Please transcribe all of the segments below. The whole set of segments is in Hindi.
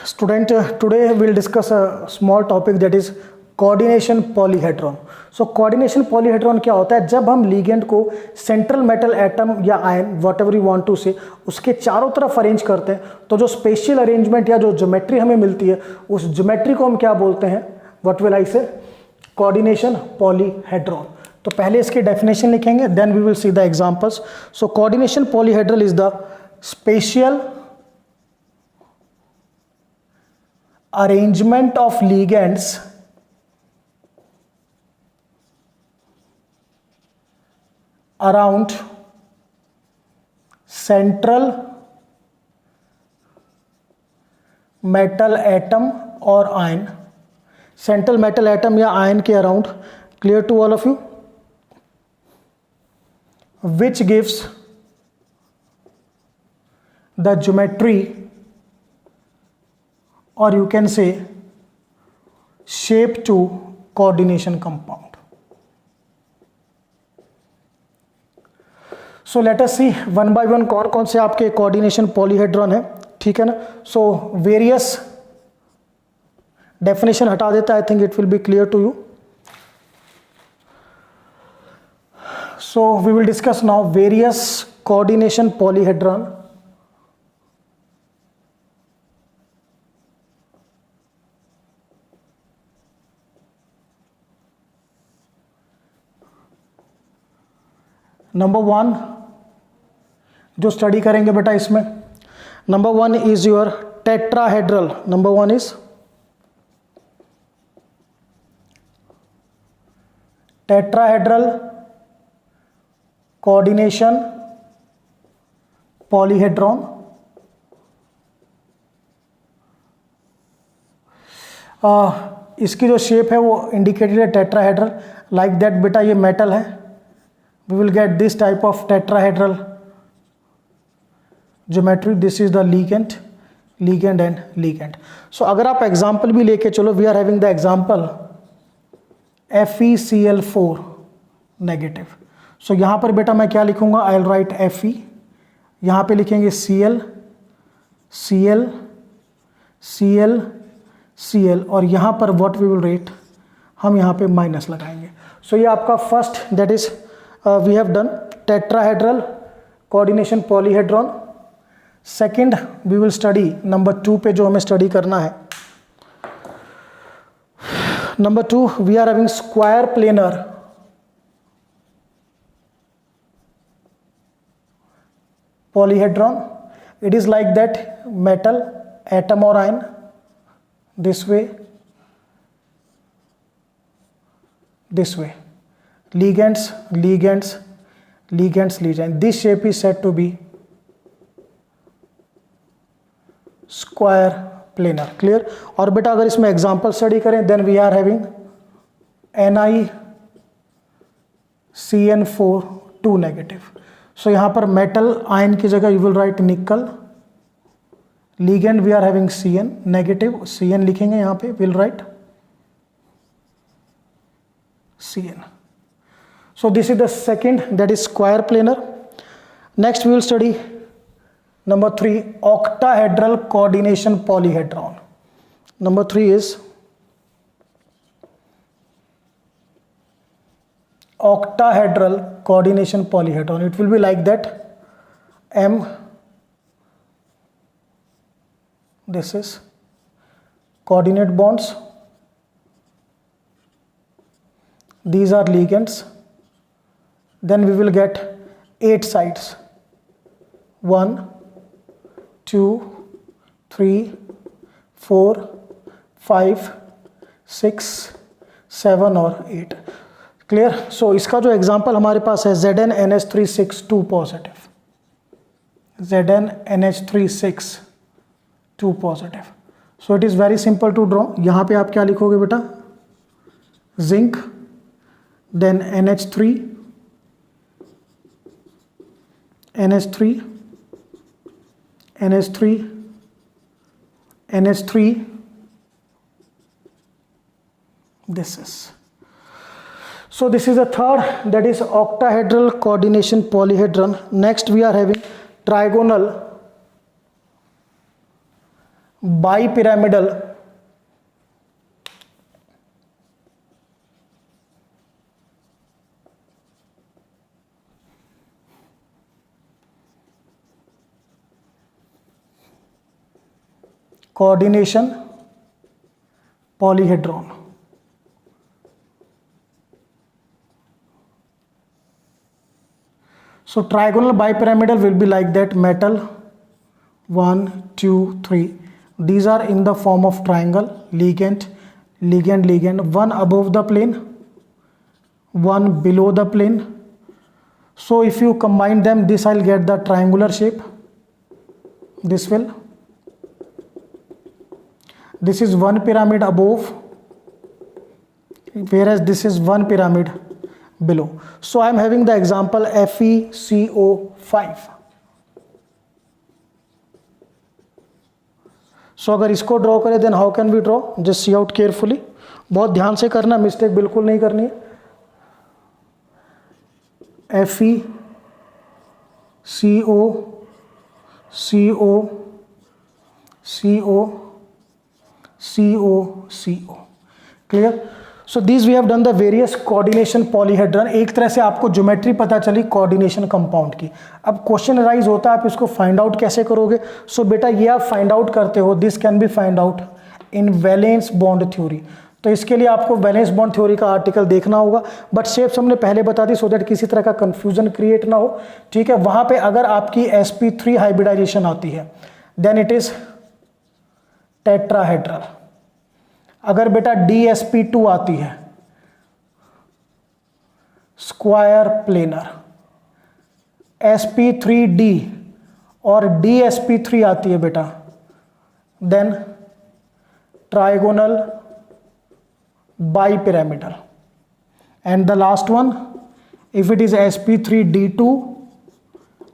Student, today we'll discuss a small topic that is coordination polyhedron. So coordination polyhedron क्या होता है? जब हम लिगेंड को सेंट्रल मेटल एटम या ion whatever you want to say उसके चारों तरफ अरेंज करते हैं तो जो स्पेशियल अरेंजमेंट या जो ज्योमेट्री हमें मिलती है उस ज्योमेट्री को हम क्या बोलते हैं? What will I say? Coordination polyhedron. तो पहले इसकी डेफिनेशन लिखेंगे, then we will see the examples. So coordination polyhedral is the spatial arrangement of ligands around central metal atom or ion. Central metal atom या ion के around. Clear to all of you? Which gives the geometry, or you can say shape to coordination compound. So let us see one by one कौन कौन से आपके coordination polyhedron है, ठीक है ना. So various definition हटा देता है, I think it will be clear to you. So we will discuss now various coordination polyhedron. Number one जो स्टडी करेंगे बेटा इसमें, number one is your tetrahedral. Number one is tetrahedral coordination polyhedron. इसकी जो शेप है वो इंडिकेटेड है टेट्राहेड्रल, लाइक दैट बेटा. ये मेटल है, we will get this type of tetrahedral geometry. This is the ligand and ligand. So अगर आप एग्जाम्पल भी लेके चलो, we are having the example FeCl4 negative. So यहाँ पर बेटा मैं क्या लिखूंगा? आई विल राइट Fe, यहाँ पे लिखेंगे Cl Cl Cl Cl और यहाँ पर what we will write, हम यहाँ पे माइनस लगाएंगे. सो ये आपका first, that is we have done tetrahedral coordination polyhedron. Second we will study number 2 पे जो हमें स्टडी करना है. Number 2 we are having square planar polyhedron. It is like that metal atom or ion this way, this way. Ligands, ligands, ligands, ligands. This shape is said to be square planar. Clear? और बेटा अगर इसमें एग्जाम्पल स्टडी करें, then we are having NiCN4 2 negative. So यहाँ पर मेटल आयन की जगह you will write निकल. Ligand we are having Cn negative, Cn लिखेंगे यहाँ पे, will write Cn. So this is the second, that is square planar. Next we will study number 3 octahedral coordination polyhedron. Number 3 is octahedral coordination polyhedron. It will be like that. M, this is coordinate bonds, these are ligands. Then we will get 8 sides, 1 2 3 4 5 6 7 और 8. क्लियर? सो इसका जो एग्जांपल हमारे पास है ZnNH3 2 positive, ZnNH3 2 positive. So it is very simple to draw. यहाँ पे आप क्या लिखोगे बेटा? Zinc, then NH3 NH3 NH3 NH3. This is. So this is the third, that is octahedral coordination polyhedron. Next we are having trigonal bipyramidal coordination polyhedron. So trigonal bipyramidal will be like that, metal 1 2 3, these are in the form of triangle, ligand ligand ligand, one above the plane, one below the plane. So if you combine them, this I'll get the triangular shape. This is one pyramid above, whereas this is one pyramid below. So I am having the example FeCO5. So अगर इसको ड्रॉ करें, then how can we draw? Just see out carefully. बहुत ध्यान से करना, मिस्टेक बिल्कुल नहीं करनी है. FeCO clear. So this we have done the various coordination polyhedron. एक तरह से आपको ज्योमेट्री पता चली कोऑर्डिनेशन कंपाउंड की. अब क्वेश्चन राइज होता है, आप इसको फाइंड आउट कैसे करोगे? सो बेटा ये आप फाइंड आउट करते हो, this can be find out in valence bond theory. तो इसके लिए आपको वैलेंस बॉन्ड थ्योरी का आर्टिकल देखना होगा, बट शेप्स हमने पहले बता दी सो दैट किसी तरह का कंफ्यूजन क्रिएट ना हो. ठीक है, वहां पे अगर आपकी sp3 हाइब्रिडाइजेशन आती है देन इट इज टेट्राहेड्रल. अगर बेटा dsp2 आती है स्क्वायर प्लेनर, sp3d और dsp3 आती है बेटा then trigonal bipyramidal. And the last one, if it is sp3d2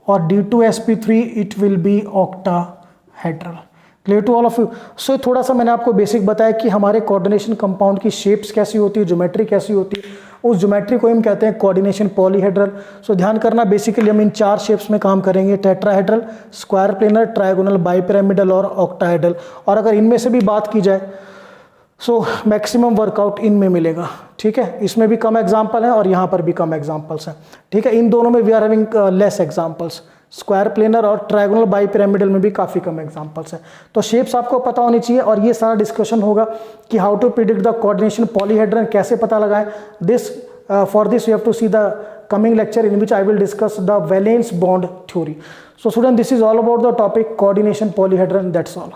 और d2sp3 it will be octahedral. Clear to all of you. So थोड़ा सा मैंने आपको बेसिक बताया कि हमारे कोऑर्डिनेशन कंपाउंड की शेप्स कैसी होती है, ज्योमेट्री कैसी होती है. उस ज्योमेट्री को हम कहते हैं कोऑर्डिनेशन पॉलीहेड्रल. सो ध्यान करना, बेसिकली हम इन 4 शेप्स में काम करेंगे, tetrahedral, square planar, trigonal bipyramidal और ऑक्टाहेड्रल. और अगर इनमें से भी बात की जाए सो मैक्सिमम वर्कआउट इनमें मिलेगा. ठीक है, इसमें भी कम एग्जाम्पल हैं और यहाँ पर भी कम एग्जाम्पल्स हैं. ठीक है, इन दोनों में we are having less examples. Square planar और ट्राइगोनल बाइपिरामिडल में भी काफ़ी कम एग्जाम्पल्स हैं. तो शेप्स आपको पता होनी चाहिए और ये सारा डिस्कशन होगा कि how to predict the coordination polyhedron, कैसे पता लगाएं. This for this you have to see the coming lecture in which I will discuss the valence bond theory. So student, this is all about the topic coordination polyhedron. That's all.